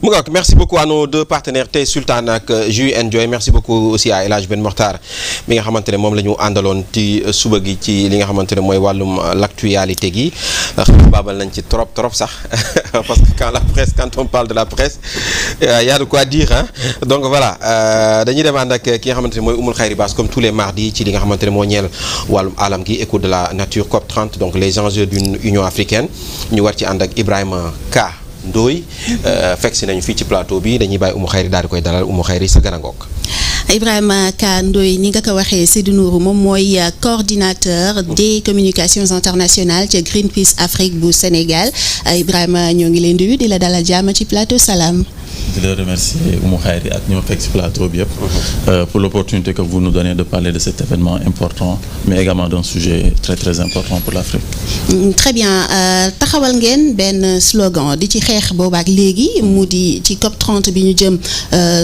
mu ngoog merci beaucoup à nos deux partenaires tey Sultan ak Jus Enjoy merci beaucoup aussi à El Hadj Ben Mokhtar mi nga xamante ne moom la ñu àndaloon ci suba gi ci li nga xamante ne mooy wàllum l'actualité gi baabal nañ ci trop sax parce que quand on parle de la presse y a de quoi dire hein donc voilà dañuy dem ànd ak ki nga xamante ne mooy Oumoul Khayri Bass comme tous les mardis ci li nga xamante ne moo ñeel wàllum alam gi écoute de la nature COP 30 donc les enjeux d'une union africaine ñu war ci ànd ak Ibrahima Ka Ndoye fekk si nañu fii ci plateau bi dañuy bàyyi Oumou Khayri daal di koy dalal Oumou Khayri sa gën a ngoog. Ibrahima Ka Ndoye ni nga ko waxee Seydou Nourou moom mooy coordinateur des communications internationales ca Greenpeace Afrique bu Sénégal Ibrahima ñoo ngi leen di nuyu di la dalal jàmm ci plateau Salam. di la remercier Oumou Khayri ak ñoo fekk ci plateau bi yëpp pour l'opportunité que vous nous donnez de parler de cet événement important mais également d'un sujet très très important pour l'Afrique. Très bien taxawal ngeen benn slogan di ci xeex boobaak léegi mu di ci COP 30 bi ñu jëm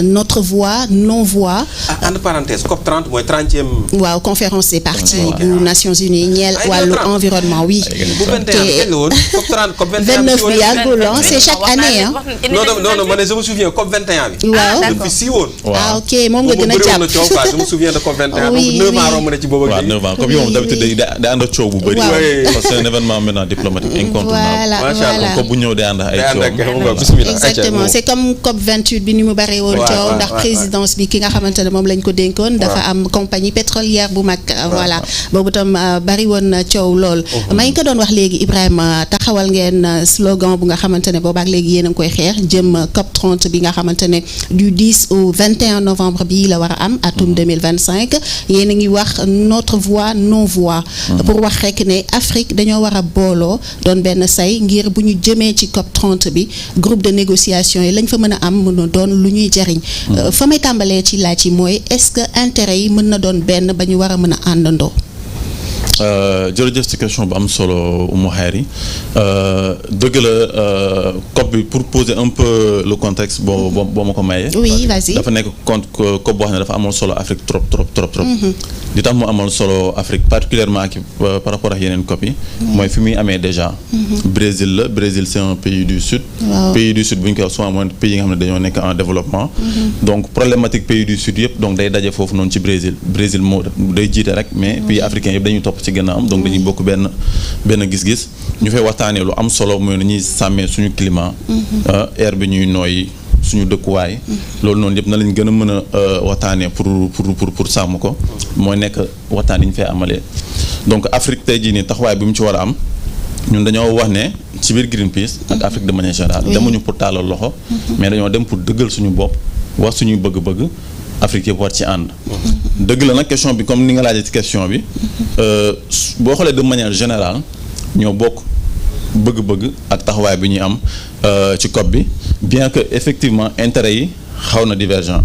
notre voix non voix. entre parenthèses COP 30 mooy 30e. waaw conférence des parties bu Nations Unies ñeel wàllu environnement oui. bu 21 la woon COP 30 COP 21 29 bi yàggul c'est chaque année hein. non man je me souviens COP 21 bi. waaw depuis si woon. ah ok moom nga gën a jàpp je me souviens de COP 21. oui 9 ans romb na ci boobu ak 9 ans comme yow d'habitude day ànd ak coow bu bëri. parce que c'est un événement maintenant diplomatique incontournable. voilà comme bu ñëw day ànd ak ay coow. exactement c'est comme COP 28 bi ni mu bare woon coow ndax présidence bi ki nga xamante ne moom lañ ko dénkoon dafa am compagnie pétrolière bu mag voilà boobu tam bari woon na coow lool maa ngi ko doon wax léegi Ibrahima taxawal ngeen slogan bu nga xamante ne boobaak léegi yéen a ngi koy xeex jëm COP 30 bi nga xamante ne du 10 au 21 novembre bi la war a am atum 2025 yéen a ngi wax notre voix non voix pour wax rek ne Afrique dañoo war a booloo doon benn say ngir bu ñu jëmee ci COP 30 bi groupe de négociation yi lañ fa mën a am mën a doon lu ñuy jariñ fa may tàmbalee ci laaj yi mooy est-ce que intérêt yi mën na doon benn ba ñu war a mën a àndandoo. jërëjëf ci question bu am solo Oumou Khayri dëgg la COP bi pour poser un peu le contexte boo ma ko mayee. oui vas-y dafa nekk COP boo xam ne dafa amoon solo Afrique trop. li tax mu amoon solo Afrique particulièrement ak par rapport ak yeneen COP yi. mooy fi muy amee déjà. Brésil c'est un pays du sud. pays du sud bu ñu koy wax souvent mooy pays yi nga xam ne dañoo nekk en développement. donc problématique pays du sud yëpp donc day daje foofu noonu ci Brésil moo day jiite rek mais pays africains yëpp dañuy topp ci gannaawam donc dañuy bokk benn gis-gis ñu fay waxtaanee lu am solo mooy nañuy sàmmee suñu climat air bi ñuy nooyi suñu dëkkuwaay loolu noonu yëpp na lañ gën a mën a waxtaanee pour sàmm ko mooy nekk waxtaan yi ñu fay amalee donc Afrique tey jii nii taxawaay bi mu ci war a am ñun dañoo wax ne ci biir Greenpeace ak Afrique de manière générale demuñu pour taalal loxo mais dañoo dem pour dëggal suñu bopp wax suñuy bëgg-bëgg Afrique yëpp war ci ànd dëgg la nag question bi comme ni nga laajee ci question bi boo xoolee de manière générale ñoo bokk bëgg-bëgg ak taxawaay bi ñuy am ci COP bi bien que effectivement intérêt yi xaw na divergent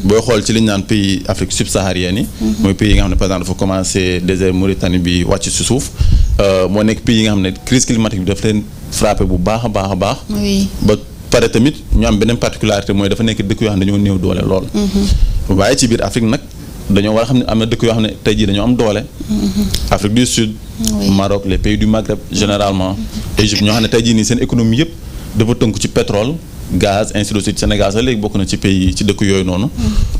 booy xool ci li ñu naan pays Afrique subsaharienne yi mooy pays yi nga xam ne par exemple dafa commencé désert Mauritanie bi wàcc ci suuf moo nekk pays yi nga xam ne crise climatique bi daf leen frappé bu baax a baax ba pare tamit ñu am beneen particularité mooy dafa nekk dëkk yoo xam ne dañoo néew doole lool waaye ci biir Afrique nag dañoo war a xam ne am na dëkk yoo xam ne tey jii dañoo am doole Afrique du Sud Maroc les pays du Maghreb généralement Égypte ñoo xam ne tey jii nii seen économie yëpp dafa tënku ci pétrole gaz ainsi de suite Sénégal sax léegi bokk na ci pays ci dëkk yooyu noonu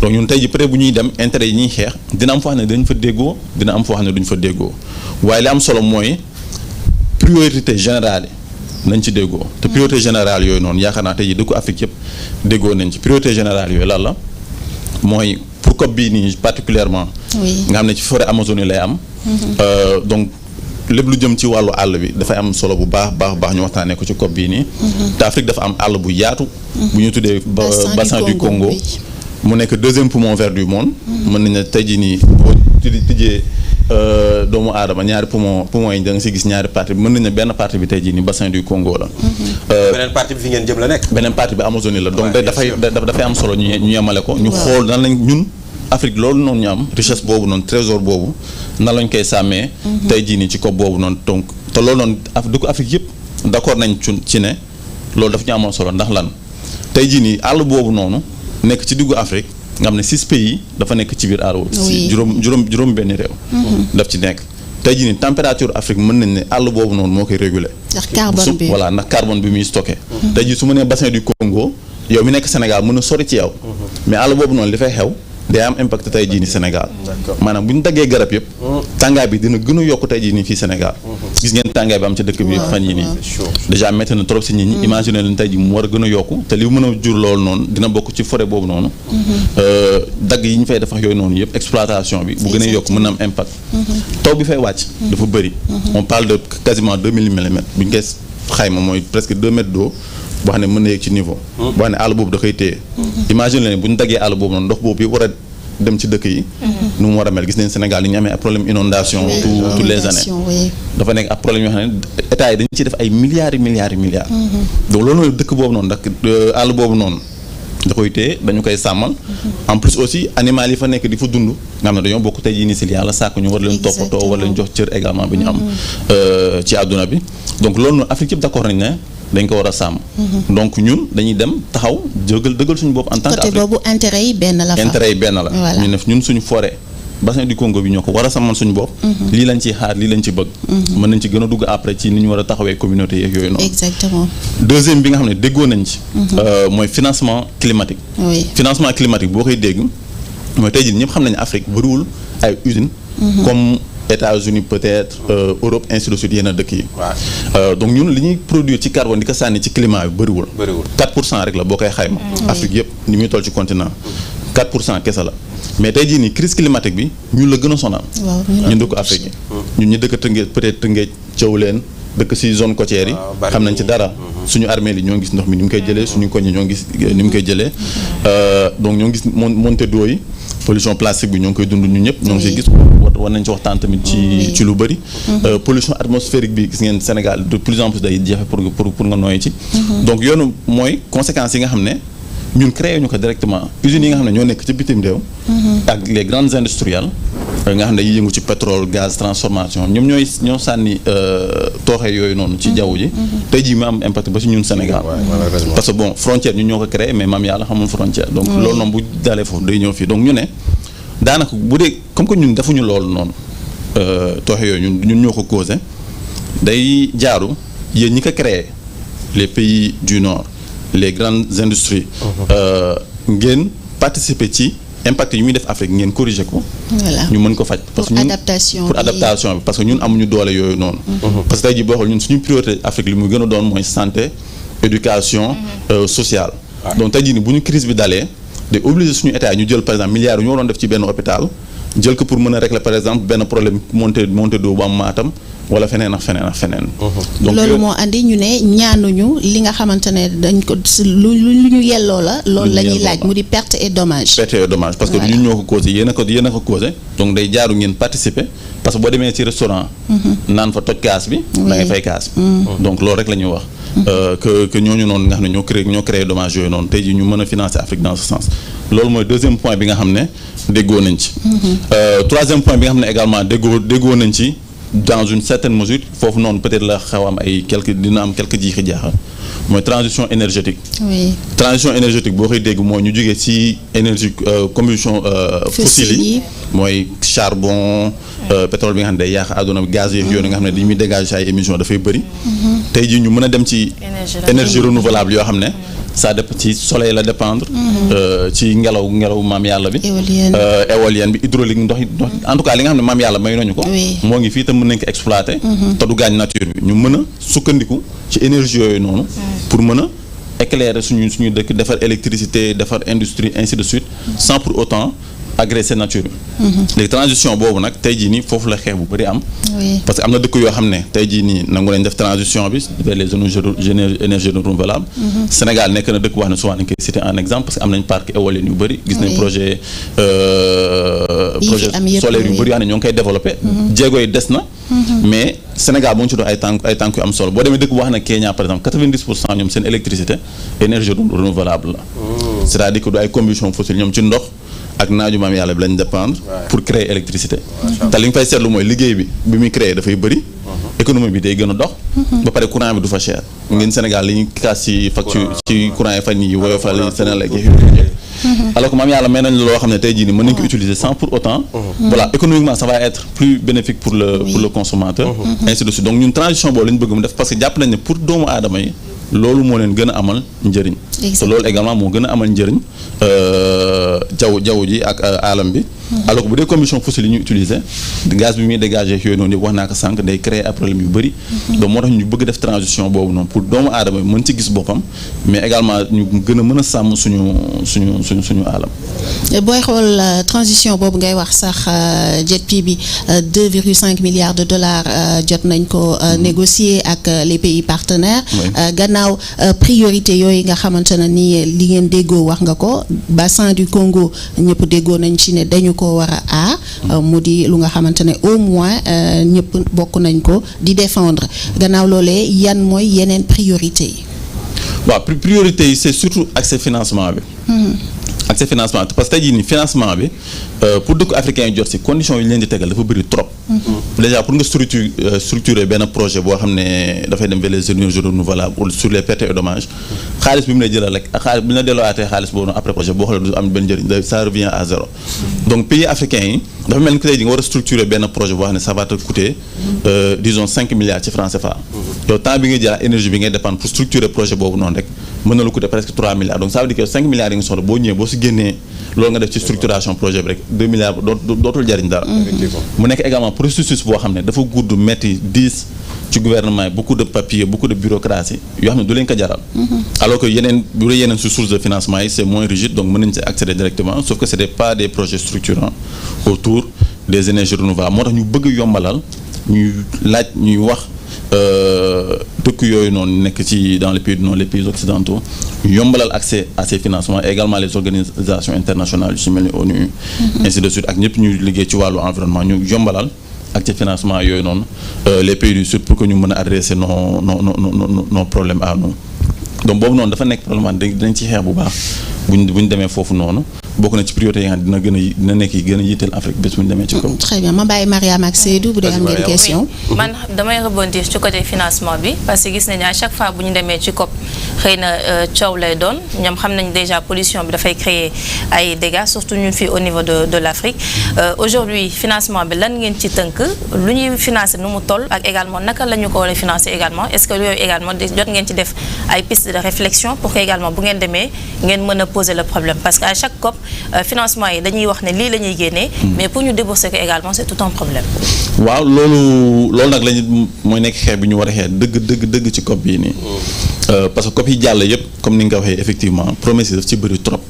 donc ñun tey jii peut-être bu ñuy dem intérêt yi ñuy xeex dina am foo xam ne dañ fa déggoo dina am foo xam ne duñ fa déggoo waaye li am solo mooy priorité générale yi nañ ci déggoo te priorité générale yooyu noonu yaakaar naa tey jii dëkku Afrique yëpp déggoo nañ ci priorité générale yooyu lan la mooy pour COP bii nii particulièrement nga xam ne ci forêt Amazonie lay am donc lépp lu jëm ci wàllu àll bi dafay am solo bu baax ñu waxtaanee ko ci COP bii nii te Afrique dafa am àll bu yaatu bu ñu tuddee bassin du Congo mu nekk deuxième poumon vert du monde mën nañ ne tey jii nii boo tijjee doomu aadama ñaari poumon yi da nga si gis ñaari partie bi mën nañ ne benn partie bi tey jii nii bassin du Congo la beneen partie bi fi ngeen jëm la nekk beneen partie bi Amazonie la donc dafay am solo ñu yemale ko ñu xool nan lañ ñun Afrique loolu noonu ñu am richesse boobu noonu trésor boobu nan lañ koy sàmmee tey jii nii ci COP boobu noonu donc te loolu noonu dëkku Afrique yëpp d'accord nañ ci ne loolu dafa ñu amoon solo ndax lan tey jii nii àll boobu noonu nekk ci diggu Afrique nga xam ne 6 pays dafa nekk ci biir àll si juróom benn réew daf ci nekk tey jii nii température Afrique mën nañ ne àll boobu noonu moo koy réguler ndax carbone bi voilà ndax carbone bi muy stocké tey jii su ma nee bassin du Congo yow mi nekk Sénégal mën a sori ci yow mais àll boobu noonu li fay xew day am impact tey jii nii Sénégal maanaam bu ñu daggee garab yëpp tàngaay bi dina gën a yokk tey jii nii fii Sénégal gis ngeen tàngaay bi am ci dëkk bi fan yi nii déjà métti na trop si nit ñi imaginer leen tey jii mu war a gën a yokku te li mën a jur loolu noonu dina bokk ci forêt boobu noonu dagg yi ñu fay def ak yooyu noonu yëpp exploitation bi bu gën a yokk mën na am impact taw bi fay wàcc dafa bëri on parle de quasiment 2000 millimètres bu ñu koy xayma mooy presque 2 mètres d'eau boo xam ne mën na yegg ci niveau boo xam ne àll boobu da koy téye imagine leen bu ñu daggee àll boobu noonu ndox boobu yi war a dem ci dëkk yi nu mu war a mel gis nañ Sénégal li ñu amee ak problème inondation toutes les années dafa nekk ak problème yoo xam ne état yi dañu ciy def ay milliards donc loolu mooy dëkk boobu noonu ndax àll boobu noonu da koy téye dañu koy sàmmal en plus aussi animal yi fa nekk di fa dund nga xam ne dañoo bokk tey jii nii si yàlla sàkk ñu war leen toppatoo war leen jox cër également bi ñu am ci àdduna bi donc loolu noonu Afrique yëpp d'accord nañ ne dañ ko war a sàmm donc ñun dañuy dem taxaw dëggal suñu bopp en tant que côté boobu intérêt yi benn la ñu def ñun suñu forêt bassin du Congo bi ñoo ko war a sàmmal suñu bopp lii lañ ciy xaar lii lañ ci bëgg mën nañ ci gën a dugg après ci ni ñu war a taxawee communauté yeeg yooyu noonu exactement deuxième bi nga xam ne déggoo nañ ci mooy financement climatique financement climatique boo koy dégg mooy tey jii ñëpp xam nañu Afrique bëriwul ay usines comme États-Unis peut-être Europe ainsi de suite yenn dëkk yi donc ñun li ñuy produire ci carbone di ko sànni ci climat bi bëriwul 4% rek la boo koy xayma Afrique yëpp ni muy toll ci continent 4% kese la mais tey jii nii crise climatique bi ñun la gën a sonal ñun dëkk Afrique yi ñun ñu dëkk Tëngéej peut-être Tëngéej Thiawlène dëkk ci zone côtière yi xam nañ ci dara suñu armée li ñoo gis ndox mi ni mu koy jëlee suñu koñ yi ñoo gis ni mu koy jëlee donc ñoo gis montée d'eau yi pollution plastique bi ñoo ngi koy dund ñun ñëpp ñoo ngi siy gis war nañ ci waxtaan tamit ci lu bëri pollution atmosphérique bi gis ngeen Sénégal de plus en plus day jafe pour nga nooyi ci donc yoonu mooy conséquences yi nga xam ne ñun créé ñu ko directement usines yi nga xam ne ñoo nekk ci bitim réew ak les grandes industrielles nga xam ne yi yëngu ci pétrole gaz transformation ñoom ñoo sànni tooxee yooyu noonu ci jaww ji tey jii mu am impact ba ci ñun Sénégal parce que bon frontière ñun ñoo ko créé mais maam yàlla xamul frontière donc loolu noonu bu dalee foofu day ñëw fii donc ñu ne daanaka bu dee comme que ñun defuñu loolu noonu tooxee yooyu ñun ñoo ko causé day jaaru yéen ñi ko créé les pays du nord les grandes industries ngeen participer ci impact yi muy def Afrique ngeen corriger ko ñu mën ko faj parce que ñun pour adaptation bi parce que ñun amuñu doole yooyu noonu parce que tey jii boo xool ñun suñu priorité Afrique li muy gën a doon mooy santé éducation sociale donc tey jii ni bu ñu crise bi dalee day obligé suñu état yi ñu jël par exemple milliards yu ñu waroon def ci benn hôpital jël ko pour mën a régler par exemple benn problème montée d'eau bu am Matam wala feneen ak feneen ak feneen. donc loolu moo andi ñu ne ñaanuñu li nga xamante ne dañ ko lu ñu yelloo la. loolu la ñuy laaj mu di perte et dommage. perte et dommage parce que ñun ñoo ko causé yéen a ko causé donc day jaaru ngeen participer parce que boo demee ci restaurant. naan fa toj kaas bi. da ngay fay kaas bi. donc loolu rek la ñuy wax. que ñooñu noonu nga xam ne ñoo créé dommage yooyu noonu tey jii ñu mën a financer Afrique dans ce sens. loolu mooy deuxième point bi nga xam ne déggoo nañ ci. troisième point bi nga xam ne également déggoo nañ ci. dans une certaine mesure foofu noonu peut-être la xaw am ay dina am quelques jiixi jaaxa mooy transition énergétique. oui transition énergétique boo koy dégg mooy ñu jógee ci énergie combustion fossile yi mooy charbon pétrole bi nga xam ne day yàq àdduna bi gaz yeeg yooyu nga xam ne dañuy dégager ay émissions dafay bëri. tey jii ñu mën a dem ci énergie renouvelable yoo xam ne ça dépend ci soleil la dépendre. ci ngelaw maam yàlla bi. éolienne bi hydraulique ndox en tout cas li nga xam ne maam yàlla may nañu ko. moo ngi fii te mën nañ ko exploiter. te du gaañ nature bi ñu mën a sukkandiku ci énergie yooyu noonu. pour mën a éclairer suñu dëkk defar électricité defar industrie ainsi de suite sans pour autant agresser nature bi. léegi transition boobu nag tey jii nii foofu la xeex bu bëri am. parce que am na dëkk yoo xam ne tey jii nii nangu nañ def transition bi vers les énergies renouvelables. Sénégal nekk na dëkk wax ne souvent dañ koy citer en exemple parce que am nañ parc éolien yu bëri. gis nañ projet solaire yu bëri yoo xam ne ñoo ngi koy développé. jéego yi des na. mais Sénégal boo ñu ci doon ay tànk yu am solo boo demee dëkk bu wax ne Kenya par exemple 90% ñoom seen électricité énergie renouvelable la. c'est-à-dire que du ay combustion fossile ñoom ci ndox. ak naaju maam yàlla bi lañ dépendre pour créer électricité te li nga fay seetlu mooy liggéey bi muy créer dafay bëri économie bi day gën a dox ba pare courant bi du fa cher ngeen Sénégal li ñu kaas ci facture ci courant yi fan yi woyofal Sénégal alors que maam yàlla may nañ loo xam ne tey jii nii mën nañ ko utiliser sans pour autant voilà économiquement ça va être plus bénéfique pour le consommateur ainsi de suite donc ñun transition boobu la ñu bëgg mu def parce que jàpp nañ ne pour doomu aadama yi loolu moo leen gën a amal njëriñ. te loolu également moo gën a amal njëriñ jaww ji ak alam bi. alors que bu dee combustion fossile yi ñu utiliser gaz bi muy dégager yooyu noonu yëpp wax naa ko sànq day créer ay problème yu bëri. donc moo tax ñu bëgg def transition boobu noonu pour doomu aadama mën ci gis boppam mais également ñu gën a mën a sàmm suñu alam. booy xool transition boobu ngay wax sax JETP bi 2,5 milliards de dollars jot nañ ko négocier ak les pays partenaires. gannaaw priorité yooyu nga xamante ne ni li ngeen déggoo wax nga ko bassin du Congo ñëpp déggoo nañ ci ne dañu ko war a mu di lu nga xamante ne au moins ñëpp bokk nañ ko di défendre gannaaw loolee yan mooy yeneen priorité yi. waaw priorité yi c'est surtout accès financement bi. accès financement parce que tey jii nii financement bi pour dëkk africain yi jot ci conditions yi leen di tegal dafa bëri trop. déjà pour nga structurer benn projet boo xam ne dafay dem vers les énergies renouvelables ou sur les pertes et dommages xaalis bi mu lay jëlal rek xaalis bi ñu la delloowaatee xaalis boobu noonu après projet boo xoolee du am benn njëriñ ça revient à zéro. donc pays africains yi dafa mel ni que tey jii nga war a structurer benn projet boo xam ne ça va te coûter disons 5 milliards ci francs CFA. yow temps bi nga jël énergie bi ngay dépendre pour structurer projet boobu noonu rek mën na la coûter presque 3 milliards donc ça veut dire que 5 milliards yi nga soxla boo ñëwee boo si génnee loolu nga def ci structuration projet bi rek 2 milliards dootul jariñ dara. mu nekk également processus boo xam ne dafa gudd metti diis ci gouvernement yi beaucoup de papier beaucoup de bureaucratie yoo xam ne du leen ko jaral. alors que yeneen source de financement yi c'est moins rigide donc mën nañ ci accéder directement sauf que c'était pas des projets structurants autour des énergies renouvelables moo tax ñu bëgg yombalal ñuy wax dëkk yooyu noonu nekk ci dans les pays occidentaux yombalal accès à ces financements et également les organisations internationales yu ci mel ni ONU ainsi de suite ak ñëpp ñuy liggéey ci wàllu environnement ñu yombalal ak ci financement yooyu noonu les pays du sud pour que ñu mën a adresser nos problèmes à nous donc boobu noonu dafa nekk problème dinañ ci xeex bu baax buñ demee foofu noonu bokk na ci priorité yi nga xam dina nekk yi gën a yitteel Afrique bés bu ñu demee ci kaw. très bien ma bàyyi Mariam ak Seydou bu dee am ngeen question. man damay rebondir ci côté financement bi parce que gis nañu à chaque fois bu ñu demee ci COP xëy na coow lay doon ñoom xam nañ déjà pollution bi dafay créer ay dégâts surtout ñun fii au niveau de l'Afrique aujourd'hui financement bi lan ngeen ci tënk lu ñuy financer nu mu toll ak également naka la ñu ko war a financer également est-ce que yooyu également jot ngeen ci def ay pistes de réflexion pour que également bu ngeen demee ngeen mën a poser le problème parce que à chaque COP financement yi dañuy wax ne lii la ñuy génnee mais pour ñu débourser ko également c'est tout un problème. waaw loolu nag lañu mooy nekk xeex bi ñu war a xeex dëgg ci COP bii nii parce que COP yi jàll yëpp comme ni nga ko waxee effectivement promesses yi daf ci bëri trop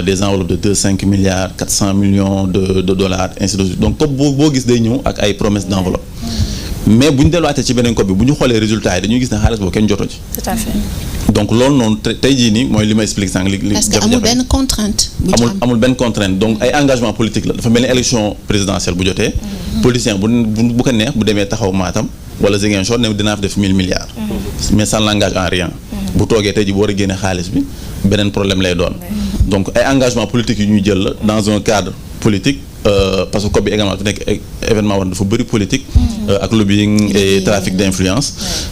des enveloppes de 5 milliards 400 millions de dollars ainsi de suite donc COP boo gis day ñëw ak ay promesses d'enveloppe mais bu ñu delluwaatee ci beneen COP bi bu ñu xoolee résultats yi dañuy gis ne xaalis boobu kenn joto ci. tout à fait. donc loolu noonu tey jii nii mooy li ma explique sànq li parce que amul benn contrainte. amul benn contrainte donc ay engagement politique la dafa mel ni élection présidentielle bu jotee. politicien bu ko neex bu demee taxaw Matam wala Ziguinchor ne dinaa fi def 1000 milliards. mais ça n'engage en rien. bu toogee tey jii bu war a génne xaalis bi beneen problème lay doon. donc ay engagement politique yu ñuy jël la dans un cadre politique. parce que COP bi également dafa nekk événement war dafa bëri politique ak lobbying et trafic d'influence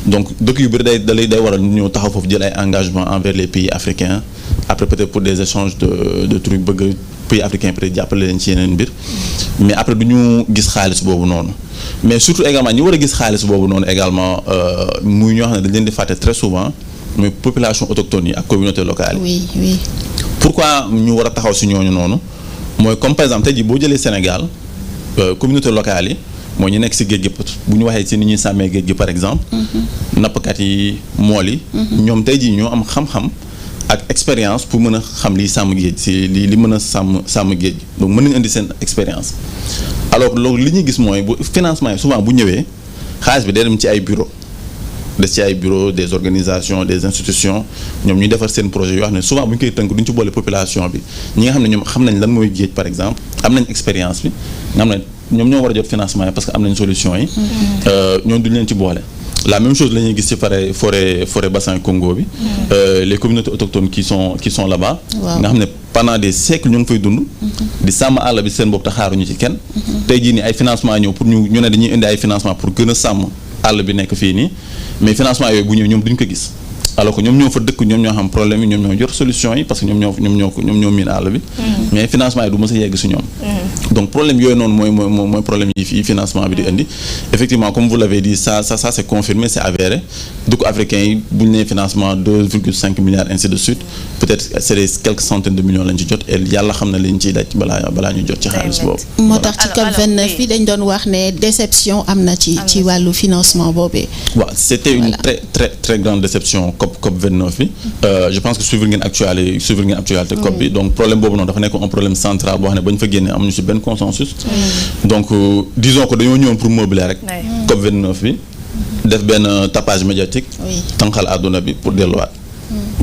donc dëkk yu bëri day waral ñu ñëw taxaw foofu jël ay engagement envers les pays africains après peut-être pour des échanges de trucs bëgg pays africains peut-être jàppale leen ci yeneen mbir mais après du ñu gis xaalis boobu noonu mais surtout également ñi war a gis xaalis boobu noonu également muy ñoo xam ne dañ leen di fàtte très souvent muy population autochtone yi ak communauté locale yi. oui. pourquoi ñu war a taxaw si ñooñu noonu mooy comme par exemple tey jii boo jëlee Sénégal communauté locale yi mooy ñu nekk ci géej gi bu ñu waxee ci ni ñuy sàmmee géej gi par exemple. nappkat yi mool yi. ñoom tey jii ñoo am xam-xam ak expérience pour mën a xam liy sàmm géej ci li mën a sàmm géej gi donc mën nañu indi seen expérience. alors loolu li ñuy gis mooy bu financement yi souvent bu ñëwee xaalis bi day dem ci ay bureau des organisations des institutions ñoom ñuy defar seen projet yoo xam ne souvent bu ñu koy tënk duñ ci boole population bi ñi nga xam ne ñoom xam nañ lan mooy géej par exemple am nañ expérience bi nga xam ne ñoom ñoo war a jot financement yi parce que am nañ solution yi ñoom duñ leen ci boole la même chose la ñuy gis ci forêt bassin Congo bi les communautés autochtones qui sont là-bas nga xam ne pendant des siècles ñu ngi fay dund di sàmm àll bi seen bopp te xaaruñu ci kenn tey jii nii ay financement ñëw pour ñu ne dañuy indi ay financement pour gën a sàmm àll bi nekk fii nii mais financement yooyu bu ñëw ñoom duñ ko gis alors que ñoom ñoo fa dëkk ñoom ñoo xam problème yi ñoom ñoo yor solution yi parce que ñoom ñoo miin àll bi. mais financement yi du mës a yegg si ñoom. donc problème yooyu noonu mooy problème yi financement bi di indi effectivement comme vous l'avez dit ça c'est confirmé c'est avéré dëkku africain yi bu ñu nee financement 2,5 milliards ainsi de suite peut-être c'est des quelques centaines de millions lañ ci jot et yàlla xam na liñ ciy daj balaa ñu jot ci xaalis boobu. moo tax ci COP 29 bi dañ doon wax ne déception am na ci wàllu financement boobee. waaw c'était une très très très grande déception COP 29 bi. je pense que suivre ngeen actualité COP bi donc problème boobu noonu dafa nekk un problème central boo xam ne ba ñu fa génnee amuñu ci benn consensus. donc disons que dañoo ñëwoon pour meubler rek. COP 29 bi def benn tapage médiatique. tànqal àdduna bi pour delluwaat.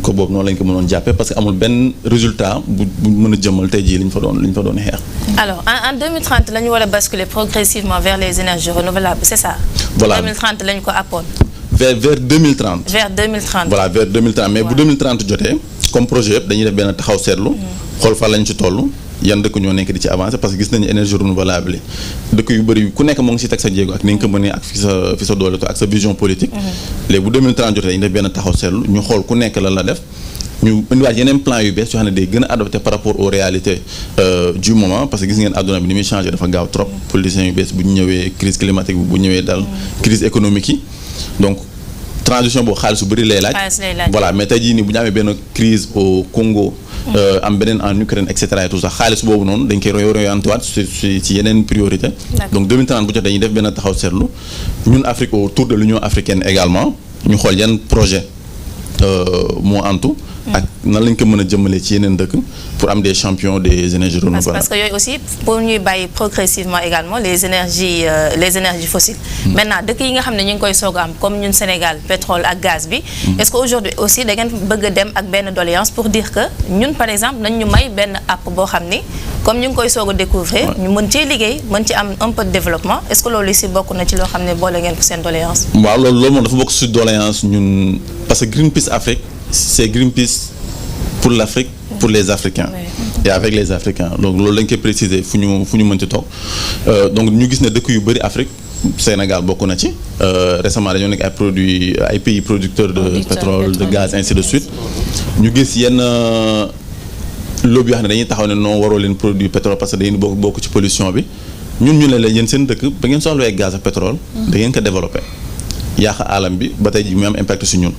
ko boobu noonu lañ ko mënoon jàppee parce que amul benn résultat bu mën a jëmal tey jii li ñu fa doon xeex. alors en 2030 la ñu war a basculer progressivement vers les énergies renouvelables c'est ça. voilà 2030 la ñu ko appoon. vers 2030. vers 2030. voilà vers 2030 mais bu 2030 jotee comme projet yëpp dañuy def benn taxaw seetlu. xool fa lañ ci toll. yan dëkk ñoo nekk di ci avancer parce que gis nañu énergie renouvelable dëkk yu bëri ku nekk moo ngi si teg sa jéego ak ni nga ko mënee ak fi sa doole ak sa vision politique. léegi bu 2030 jotee dañu def benn taxaw seetlu ñu xool ku nekk lan la def ñu indiwaat yeneen plan yu bees yoo xam ne day gën a adapté par rapport aux réalités du moment parce que gis ngeen àdduna bi ni muy changé dafa gaaw trop politiciens yu bees bu ñu ñëwee crise climatique bi bu ñëwee dal crise économique yi donc transition boobu xaalis bu bëri lay laaj. voilà mais tey jii nii bu ñu amee benn crise au Congo. am beneen en Ukraine et cetera et tout ça xaalis boobu noonu dañ koy royantuwaat ci yeneen priorité. donc 2030 bu jot dañuy def benn taxaw seetlu ñun Afrique autour de l'Union africaine également ñu xool yan projet moo antu. ak nan lañ ko mën a jëmmalee ci yeneen dëkk pour am des champions des énergies renouvelables. parce que yooyu aussi pour ñuy bàyyi progressivement également les énergies fossiles. maintenant dëkk yi nga xam ne ñu ngi koy soog a am comme ñun Sénégal pétrole ak gaz bi. est-ce que aujourd'hui aussi da ngeen bëgg a dem ak benn doléance pour dire que ñun par exemple nañ ñu may benn app boo xam ni comme ñu ngi koy soog a découvrir ñu mën cee liggéey mën ci am un peu de développement est-ce que loolu aussi bokk na ci loo xam ne boole ngeen ko seen doléance. waaw loolu moom dafa bokk ci doléance ñun parce que Greenpeace Afrique c'est Greenpeace pour l'Afrique pour les Africains. et avec les Africains donc loolu lañ koy préciser fu ñu mënti toog donc ñu gis ne dëkk yu bëri Afrique Sénégal bokk na ci récemment dañoo nekk ay pays producteurs de pétrole de gaz ainsi de suite ñu gis yenn lobby yoo xam ne dañuy taxaw ne non waroo leen produit pétrole parce que dañuy bokk ci pollution bi ñun ñu ne la yéen seen dëkk ba ngeen soxlawee gaz ak pétrole da ngeen ko développé yàq alam bi ba tey ji mu am impact si ñun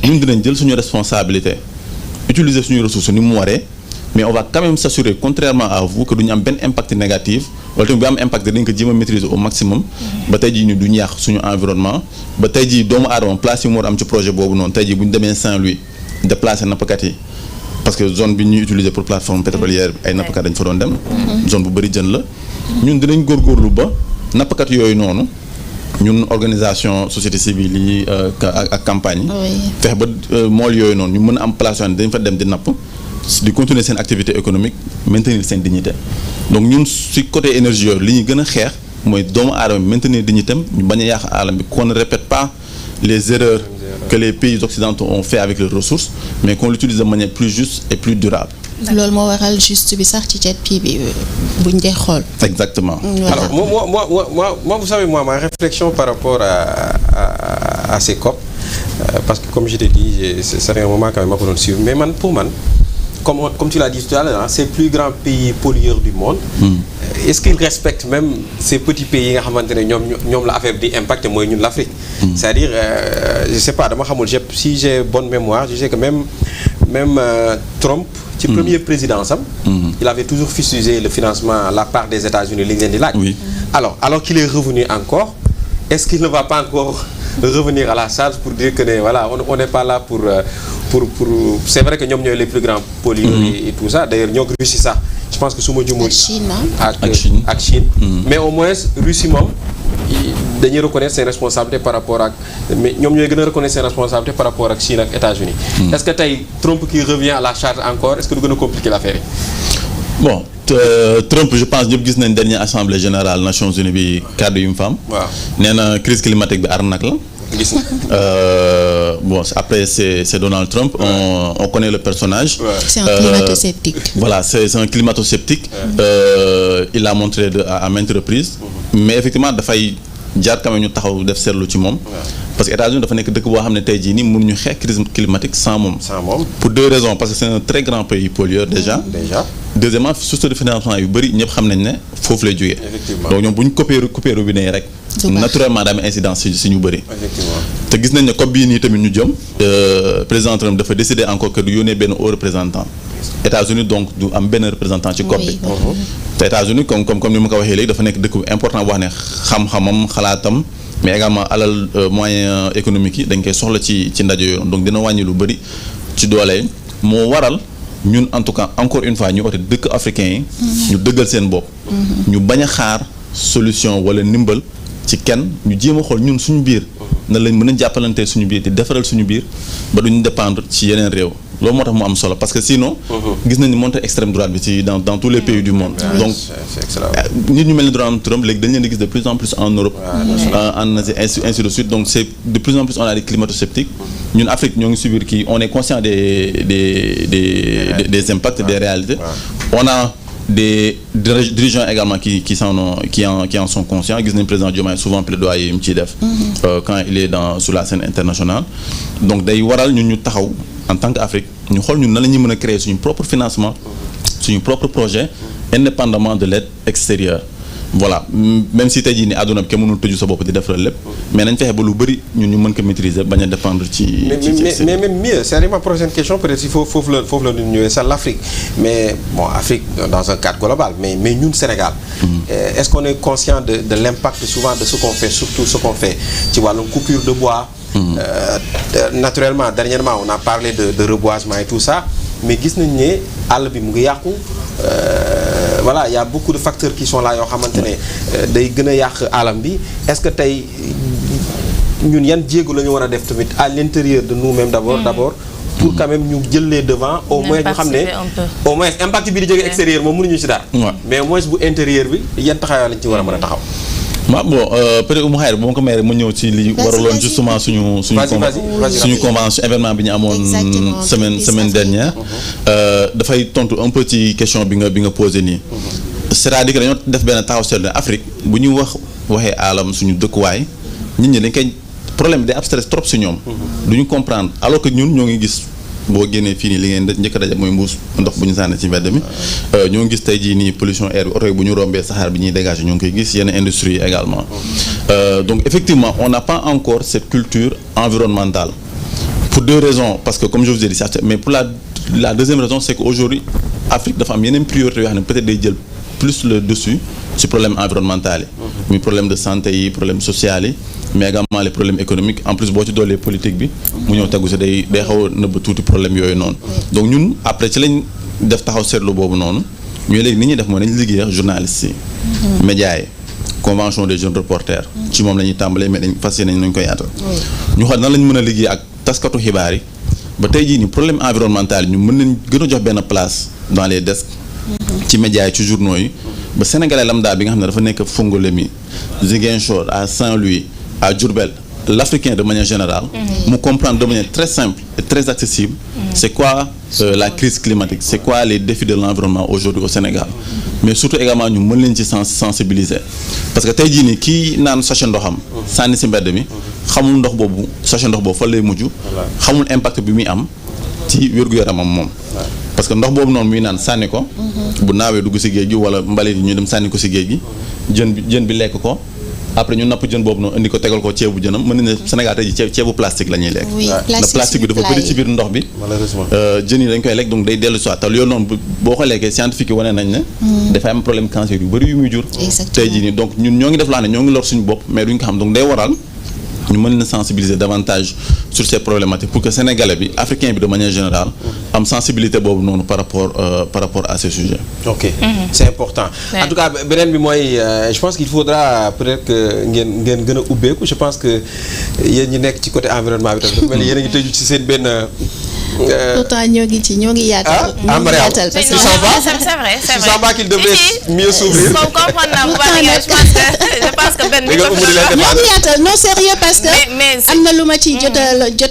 dinañ jël suñu responsabilité utiliser suñu ressources ni mu waree mais on va quand même s'assurer contrairement à vous que duñu am benn impact négatif wala tamit bu am impact dañ ko jéem a maîtriser au maximum ba tey jii ñu duñu yàq suñu environnement ba tey jii doomu aadama place yi mu war am ci projet boobu noonu tey jii bu ñu demee Saint-Louis déplacer nappkat yi parce que zone bi ñuy utiliser pour plateforme pétrolière bi ay nappkat dañ fa doon dem zone bu bëri jën la ñun dinañ góorgóorlu ba nappkat yooyu noonu ñun organisation société civile yi ak campagne yi fex ba mool yooyu noonu ñu mën a am place yoo xam ne dañ fa dem di napp di continuer seen activité économique maintenir seen dignité donc ñun si côté énergie yooyu li ñuy gën a xeex mooy doomu aadama maintenir dignité am ñu bañ a yàq alam bi qu'on ne répète pas les erreurs que les pays occidentaux ont fait avec leurs ressources mais qu'on l'utilise de manière plus juste et plus durable. loolu moo waral juste bi sax ci JETP bi buñ dee xool. exactement. alors moi vous savez ma réflexion par rapport à ces COP parce que comme je t'ai dit c'est un moment quand même ma ko doon suivre mais pour man comme tu l'as dit tout à l'heure ces plus grands pays pollueurs du monde. est-ce qu'ils respectent même ces petits pays yi nga xamante ne ñoom la affaire bi di impacté mooy ñun l'Afrique. c'est-à-dire je sais pas dama xamul si j'ai bonne mémoire je sais que même Trump. ci première présidence am. il avait toujours fustigé le financement la part des États-Unis li ñu leen di laaj. alors qu'il est revenu encore est-ce qu'il ne va pas encore revenir à la charge pour dire que voilà on n'est pas là pour c'est vrai que ñoom ñooy les plus grands pollueurs et tout ça d'ailleurs ñoo ko Russie sax je pense que su ma jumul ak Chine mais au moins Russie moom dañuy reconnaître ses responsabilités par rapport ak mais ñoom ñooy gën a reconnaître ses responsabilités par rapport ak Chine ak États-Unis est-ce que tey Trump qui revient à la charge encore est-ce que du gën a compliquer l'affaire yi bon Trump je pense ñëpp gis nañ dernière assemblée générale Nations Unies bi kàddu yu mu fa am nee na crise climatique bi arnaque la gis na bon après c'est Donald Trump on connaît le personnage. C'est un climato-sceptique. Voilà c'est un climato-sceptique. Il l'a montré à maintes reprises. Mais effectivement dafay jaar quand même ñu taxaw def seetlu ci moom. parce que États-Unis dafa nekk dëkk boo xam ne tey jii nii mënuñu xeex crise climatique sans moom. pour 2 raisons parce que c'est un très grand pays pollueur déjà. Deuxièmement source de financement yu bëri ñëpp xam nañ ne foofu lay jógee. donc ñoom bu ñu coupé robinet yi rek. naturellement daa am incidence si ñu bëri. te gis nañ ne COP bii nii tamit ñu jëm. président Trump dafa décider encore que du yónnee benn haut représentant. États-Unis donc du am benn représentant ci COP bi. te États-Unis comme ni ma ko waxee léegi dafa nekk dëkk bu important wax ne xam-xamam xalaatam mais également alal moyens économiques yi dañ koy soxla ci ndaje yooyu donc dina wàññi lu bëri ci doole moo waral ñun en tout cas encore une fois ñu oote dëkk africain yi. ñu dëggal seen bopp. ñu bañ a xaar solution wala ndimbal ci kenn ñu jéem a xool ñun suñu biir. na lañ mën a jàppalante suñu biir di defaral suñu biir ba duñu dépendre ci yeneen réew. loolu moo tax mu am solo parce que sinon. gis nañu montée extrême droite bi ci dans tous les pays du monde. donc nit ñu mel ni Donald Trump léegi dañ leen di gis de plus en plus en Europe. en Asie ainsi de suite donc c'est de plus en plus on a des climato-sceptiques. ñun Afrique ñoo ngi subir kii on est conscient des impacts des réalités. on a des dirigeants également qui en sont conscients gis nañu président Diomaye souvent plaidoyer yi mu ciy def. quand il est sur la scène internationale. donc day waral ñun ñu taxaw. en tant qu'Afrique ñu xool ñun nan la ñuy mën a créer suñu propre financement suñu propre projet indépendamment de l'aide extérieure voilà même si tey jii ni àdduna bi kenn mënul tëju sa bopp di defaral lépp mais nañ fexe ba lu bëri ñun ñu mën ko maîtriser bañ a dépendre ci mais même mieux c'est ma prochaine question peut-être si foofu la ñu ñëwee sax l'Afrique mais bon Afrique dans un cadre global mais ñun Sénégal est-ce qu'on est conscient de l'impact souvent de ce qu'on fait surtout ce qu'on fait ci wàllum coupure de bois naturellement dernièrement on a parlé de reboisement et tout ça mais gis nañ ne àll bi mu ngi yàqu voilà il y a beaucoup de facteurs qui sont là yoo xamante ne day gën a yàq alam bi est-ce que tey ñun yan jéego la ñu war a def tamit à l'intérieur de nous-mêmes d'abord pour quand même ñu jël les devants au moins ñu xam ne au moins impact bi di jóge extérieur moom mënuñu ci dara mais au moins bu intérieur bi yan taxawaay lañ ci war a mën a taxaw bon peut-être Oumou Khayri bu ma ko mayee ma ñëw ci li waraloon justement suñu convention événement bi ñu amoon semaine dernière dafay tontu un peu ci question bi nga posé nii c'est-à-dire que dañoo def benn taxaw seetlu ne Afrique bu ñu waxee alam suñu dëkkuwaay nit ñi dañ koy problème bi day abstrait trop si ñoom duñu comprendre alors que ñun ñoo ngi gis boo génnee fii nii li ngeen njëkk a daje mooy mbuus ndox bu ñu sànni ci mbedd mi ñoo ngi gis tey jii nii pollution air bi oto yi bu ñu rombee saxaar bi ñuy dégager ñoo ngi koy gis yenn industrie yi également donc effectivement on n'a pas encore cette culture environnementale pour 2 raisons parce que comme je vous ai dit ça mais pour la deuxième raison c'est qu'aujourd'hui Afrique dafa am yeneen priorité yoo xam ne peut-être day jël plus le dessus ci problème environnemental yi muy problème de santé yi problème social yi mais également les problèmes économiques en plus boo ci doolee politique bi mu ñëw tegu si day xaw a nëbb tuuti problème yooyu noonu donc ñun après ci lañ def taxaw seetlu boobu noonu ñooy léegi ni ñuy def mooy nañ liggéey ak journalistes yi médias yi convention des jeunes reporters ci moom la ñuy tàmbalee mais dañ fas yéene nañ koy yaatal ñu xool nan lañ mën a liggéey ak taskatu xibaar yi ba tey jii ni problème environnemental yi ñu mën nañ gën a jox benn place dans les desks ci médias yi ci journaux yi ba sénégalais lambda bi nga xam ne dafa nekk Fongolemi Ziguinchor à Saint-Louis à Diourbel l'Africain de manière générale mu comprendre de manière très simple et très accessible c'est quoi la crise climatique c'est quoi les défis de l'environnement aujourd'hui au Sénégal mais surtout également ñu mën leen ci sensibiliser parce que tey jii nii kii naan sachet ndoxam sànni si mbedd mi xamul ndox boobu sachet ndox boobu fa lay mujj xamul impact bi muy am ci wér-gu-yaramam moom parce que ndox boobu noonu muy naan sànni ko bu naawee dugg si géej gi wala mbalit yi ñu dem sànni ko si géej gi jën bi lekk ko après ñu napp jën boobu noonu indi ko tegal ko ceebu jënam mën nañu ne Sénégal tey ji ceebu plastique la ñuy lekk ndax plastique bi dafa bëri ci biir ndox bi malheureusement jën yi dañ koy lekk donc day dellu soit te loolu noonu boo ko lekkee scientifique yi wane nañ ne dafay am problème cancer yu bëri yu muy jur tey jii nii donc ñun ñoo ngi def laa ne ñoo ngi lor suñu bopp mais duñ ko xam donc day waral ñu mën leen sensibiliser davantage sur ces problématiques pour que sénégalais bi africain bi de manière générale am sensibilité boobu noonu par rapport à ces sujets. ok c'est important. en tout cas beneen bi mooy je pense qu'il faudra peut-être que ngeen gën a ubbeeku je pense que yéen ñi nekk ci côté environnement bi tamit dafa mel ni yéen a ngi tëju ci seen benn pourtant ñoo ngi yaatal. Mariam, c'est tu sens pas? c'est vrai. Tu sens pas qu'il devrait mieux s'ouvrir? Comme comprendre naa bu baax je pense que benn ñoo ngi yaatal non sérieux parce que am na lu ma ci jot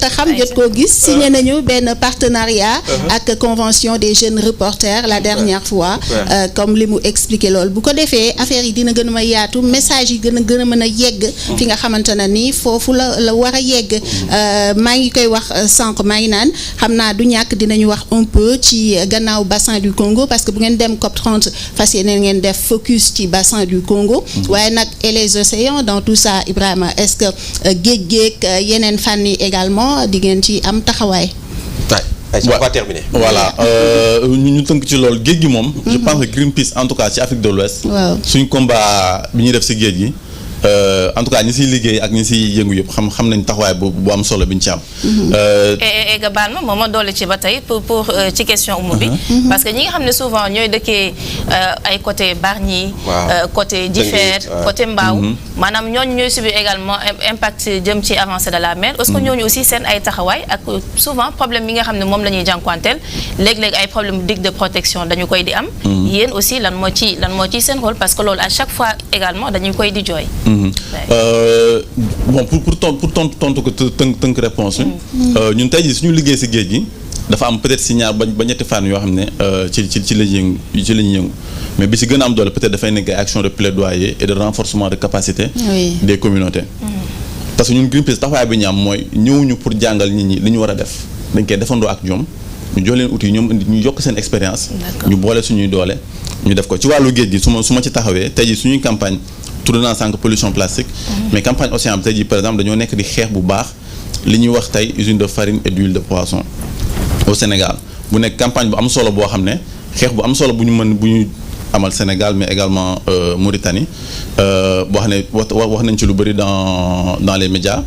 a xam jot koo gis signé nañu benn partenariat ak convention des jeunes reporters la dernière fois comme li mu expliqué loolu bu ko defee affaire yi dina gën a yaatu message yi gën a mën a yegg fi nga xamante ne ni foofu la war a yegg maa ngi koy wax sànq maa ngi naan xam naa du ñàkk dinañu wax un peu ci gannaaw bassin du Congo parce que bu ngeen dem COP 30 fas yéene ngeen def focus ci bassin du Congo waaye nag et les océans dans tout ça Ibrahima est-ce que géej yeneen fànn yi également di ngeen ci am taxawaay. on va terminer. Voilà ñu tënk ci loolu géej gi moom. je pense que Greenpeace en tout cas ci Afrique de l'Ouest. waaw suñ combat bi ñuy def si géej gi. en tout cas ñi siy liggéey ak ñi siy yëngu yëpp xam nañ taxawaay bu am solo bi ñu ci am. et nga baal ma moom doole ci ba tey pour ci question umu bi. parce que ñi nga xam ne souvent ñooy dëkkee ay côté Bargny. côté Jifeer côté Mbao. maanaam ñooñu ñooy subir également impact jëm ci avancée de la mer. est-ce que ñooñu aussi seen ay taxawaay ak souvent problème yi nga xam ne moom la ñuy jànkuwanteel léeg-léeg ay problème digue de protection dañu koy di am. yéen aussi lan moo ci seen rôle parce que loolu à chaque fois également dañu koy di jooy. Bon pour tontu ko tënk réponse ñun tey jii suñu liggéey si géej gi dafa am peut-être si ñaar ba ñetti fànn yoo xam ne ci la ñuy yëngu mais bi si gën a am doole peut-être dafay nekk ay action de plaidoyer et de renforcement de capacité des communautés parce que ñun Greenpeace taxawaay bi ñu am mooy ñëwuñu pour jàngal nit ñi li ñu war a def dañ koy defandoo ak ñoom ñu jox leen outils ñoom indi ñu yokk seen expérience ñu boole suñuy doole ñu def ko ci wàllu géej gi su ma ci taxawee tey jii suñuy campagne tudd naa sànq pollution plastique mais campagne océan bi tey jii par exemple dañoo nekk di xeex bu baax li ñuy wax tey usine de farine et d'huile de poisson au Sénégal bu nekk campagne bu am solo boo xam ne xeex bu am solo bu ñu amal Sénégal mais également Mauritanie boo xam ne wax nañ ci lu bëri dans les médias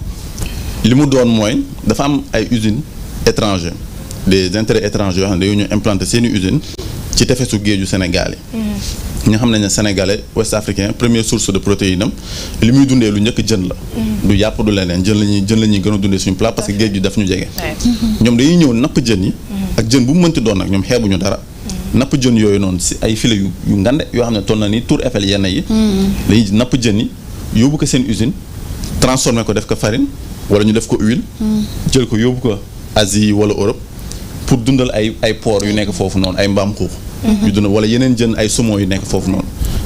li mu doon mooy dafa am ay usines étrangères des intérêts étrangers yoo xam ne dañoo ñu implanter seeni usines ci tefesu géeju Sénégal yi nga xam ne Sénégalais ouest africain première source de protéine am li muy dundee lu njëkk jën la du yàpp du leneen jën la ñuy gën a dundee suñu plat parce que géej gi daf ñu jege ñoom dañuy ñëw napp jën yi ak jën bu mu mënti doon nag ñoom xeebuñu dara napp jën yooyu noonu si ay filet yu ngande yoo xam ne toll na ni Tour Eiffel yenn yi dañuy napp jën yi yóbbu ko seen usine transformé ko def ko farine wala ñu def ko huile jël ko yóbbu ko Asie wala Europe pour dundal ay port yu nekk foofu noonu ay mbaam xuux yu dundal wala yeneen jën ay saumon yu nekk foofu noonu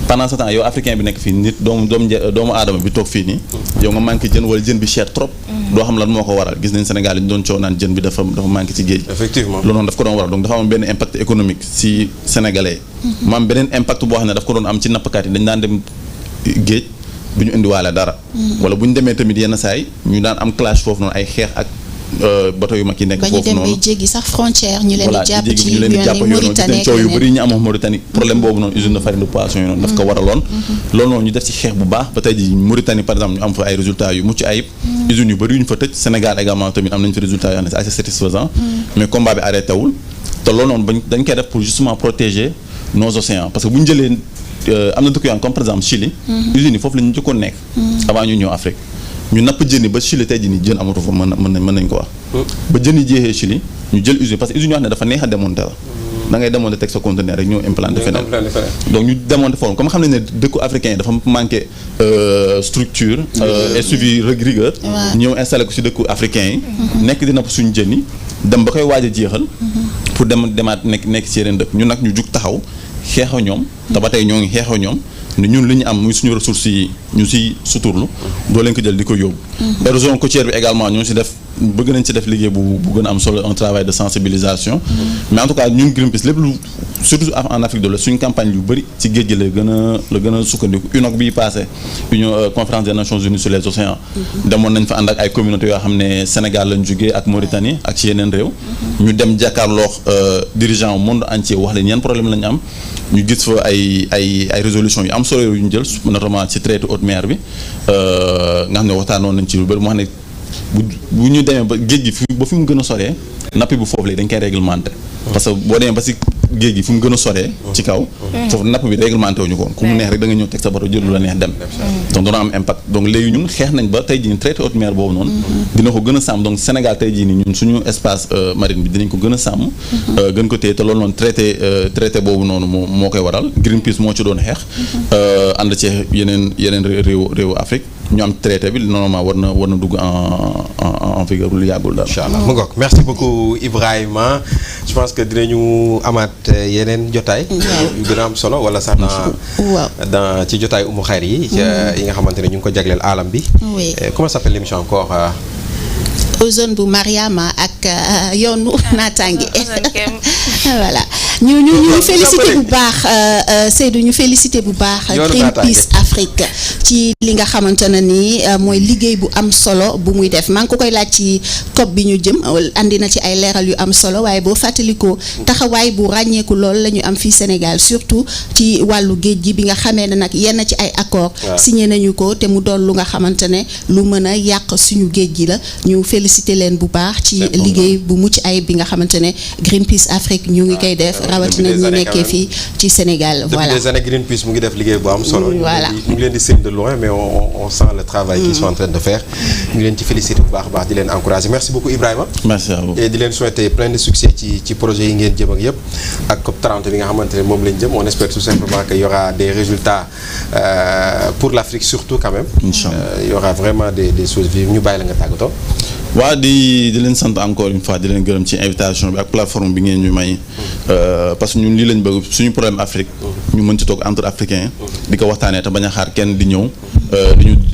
pendant ce temps yow africain bi nekk fii nit doomu aadama bi toog fii nii yow nga manqué jën wala jën bi cher trop doo xam lan moo ko waral gis nañ Sénégal yi ñu doon coow naan jën bi dafa manqué ci géej effectivement loolu noonu daf ko doon waral donc dafa am benn impact économique si sénégalais mu am beneen impact boo xam ne daf ko doon am ci nappkat yi dañ daan dem géej bu ñu indiwaale dara wala bu ñu demee tamit yenn saay ñu daan am clash foofu noonu ay xeex ak bateau yu mag yi nekk foofu noonu ba ñu dem bay jéggi sax frontière ñu leen di jàpp ci Mauritanie coow yu bëri ñu amoon Mauritanie problème boobu noonu usine de farine de poisson yi noonu daf ko waraloon loolu noonu ñu def ci xeex bu baax ba tey ji Mauritanie par exemple ñu am fa ay résultats yu mucc ayib usines yu bëri yu ñu fa tëj Sénégal également tamit am nañ fa résultats yoo xam ne c'est assez satisfaisant mais combat bi arrêté wul te loolu noonu dañ koy def pour justement protéger nos océans parce que bu ñu jëlee am na dëkk yoo xam comme par exemple Chili usines yi foofu la ñu njëkkoon nekk avant ñu ñëw Afrique ñu napp jën yi ba Chili tey jii nii jën amatu fa mën nañ ko wax ba jën yi jeexee Chili ñu jël usine parce que usine yoo xam ne dafa neex a démonter la da ngay démonter teg sa conteneur rek ñëw implanté feneen donc ñu démonter foofu comme xam ne dëkku africain yi dafa manqué structure et suivi rigueur ñëw installé ko si dëkku africain yi nekk di napp suñu jën yi dem ba koy waaj a jeexal pour demaat nekk si yeneen dëkk ñun nag ñu jug taxaw xeexoo ñoom te ba tey ñoo ngi xeexoo ñoom ne ñun li ñu am muy suñu ressources yi ñu si suturlu doo leen ko jël di ko yóbbu érosion côtière bi également ñoo si def bëgg nañ ci def liggéey bu gën a am solo un travail de sensibilisation mais en tout cas ñun Greenpeace lépp lu surtout en Afrique de l'Ouest suñu campagne yu bëri ci géej gi la gën a sukkandiku UNOC bii passé union conférence des Nations Unies sur les océans demoon nañ fa ànd ak ay communautés yoo xam ne Sénégal lañ jógee ak Mauritanie ak ci yeneen réew ñu dem jàkkaarloo dirigeant au monde entier wax leen yan problème lañu am ñu gis fa ay résolution yu am solo yu ñu jël notamment ci traité haute mer bi nga xam ne waxtaanoon nañ ci lu bëri moo xam ne bu ñu demee ba géej gi ba fi mu gën a soree nappi bu foofu léegi dañ koy réglementé parce que boo demee ba si géej gi fu mu gën a soree ci kaw foofu napp bi réglementé wuñu ko ku mu neex rek da nga ñëw teg sa bato jël lu la neex dem donc dana am impact donc léegi ñun xeex nañ ba tey jii nii traité haute mer boobu noonu dina ko gën a sàmm donc Sénégal tey jii nii ñun suñu espace marine bi dinañ ko gën a sàmm gën ko téye te loolu noonu traité boobu noonu moo koy waral Greenpeace moo ci doon xeex ànd ci yeneen réewu Afrique ñu am traité bi normalement war na dugg en vigueur lu yàggul daal. incha allah mu ngoog merci beaucoup Ibrahima je pense que dinañu amaat yeneen jotaay. yu gën a am solo wala sax dans ci jotaay Umu Xayr yi. yi nga xamante ne ñu ngi ko jagleel alam bi. oui comment s'appelle l'émission encore. Ozone bu Mariama ak yoonu naataange. voilà ñu félicité bu baax Seydou ñu félicité bu baax. Greenpeace Afrique ci li nga xamante ne ni mooy liggéey bu am solo bu muy def maa ngi ko koy laaj ci COP bi ñu jëm andi na ci ay leeral yu am solo waaye boo fàttalikoo taxawaay bu ràññeeku lool la ñu am fii Sénégal surtout ci wàllu géej gi bi nga xamee ne nag yenn ci ay accord signé nañu ko te mu doon lu nga xamante ne lu mën a yàq suñu géej gi la ñu félicité leen bu baax ci liggéey bu mucc ayib bi nga xamante ne Greenpeace Afrique ñu ngi koy def rawatina ñu nekkee fii ci Sénégal. voilà depuis des années Greenpeace mu ngi def liggéey bu am solo. voilà ñu ngi leen di séen de loin mais on sent le travail qu'ils sont en train de faire. ñu ngi leen ci féliciter bu baax a baax di leen encourager merci beaucoup Ibrahima. merci à vous et di leen souhaiter plein de succès ci projet yi ngeen jëm ak yëpp ak COP 30 bi nga xamante ne moom lañ jëm on espère tout simplement que y aura des résultats pour l'Afrique surtout quand même. Inch'Allah y aura vraiment des choses vives ñu bàyyi la nga tàggatoo. waaw di leen sant encore une fois di leen gërëm ci invitation bi ak plateforme bi ngeen ñu may parce que ñun lii lañ bëgg suñu problème Afrique ñu mën ci toog entre africains di ko waxtaanee te bañ a xaar kenn di ñëw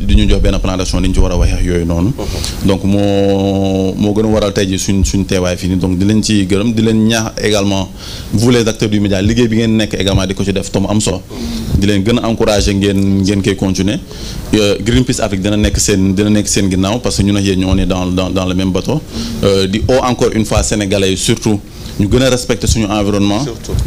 di ñu jox benn plan d'action di ñu ci war a waxee yooyu noonu donc moo gën a waral tey ji suñ teewaay fii nii donc di leen ci gërëm di leen ñaax également vous les acteurs du média liggéey bi ngeen nekk également di ko ci def te mu am solo di leen gën a encourager ngeen koy continuer Greenpeace Afrique dina nekk seen ginnaaw parce que ñun ak yéen ñoo ne dans le même bateau di encore une fois sénégalais yi surtout ñu gën a respecter suñu environnement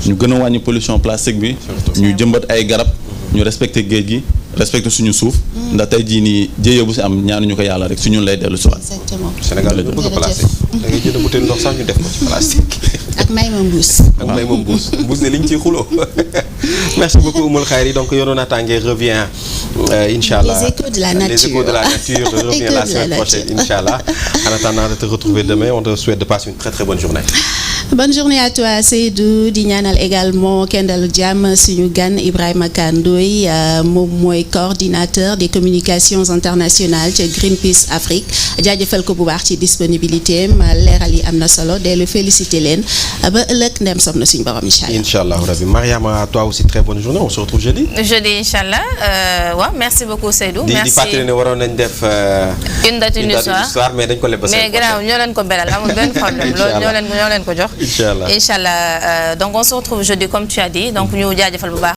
ñu gën a wàññi pollution plastique bi ñu jëmbat ay garab ñu respecter géej gi respecter suñu suuf ndax tey jii nii jéyee bu si am ñaanuñu ko yàlla rek su ñun lay dellu si waat. exactement Sénégal ñu bëgg plastique da ngay jënd butéel ndox sax ñu def ko ci plastique. ak may ma mbuus. ak may ma mbuus ne liñ ciy xuloo merci beaucoup Oumul Khayri donc Yoonu Naataange revient Inch'Allah. Les échos de la nature. Les échos de la nature revient la semaine prochaine Inch'Allah. En attendant de te retrouver demain on te souhaite de passer une très très bonne journée. Bonne journée à toi Seydou di ñaanal également kendal jàmm suñu gan Ibrahima Kandoy moom mooy coordinateur des communications internationales ca Greenpeace Afrique jaajëfal ko bu baax ci disponibilité am leeral yi am na solo de le féliciter leen ba ëllëg ndem som na suñu borom inchallah. Inch'Allah rabbi Mariama à toi aussi très bonne journée on se retrouve jeudi. Jeudi inchallah waaw merci beaucoup Seydou. merci di fàttali ne waroon nañ def. une date une histoire mais dañ ko leb ba mais gannaaw ñoo leen ko beral amul benn problème loolu ñoo leen ko jox. Inch'Allah donc on se retrouve jeudi comme tu as dit donc ñu jaajëfal bu baax.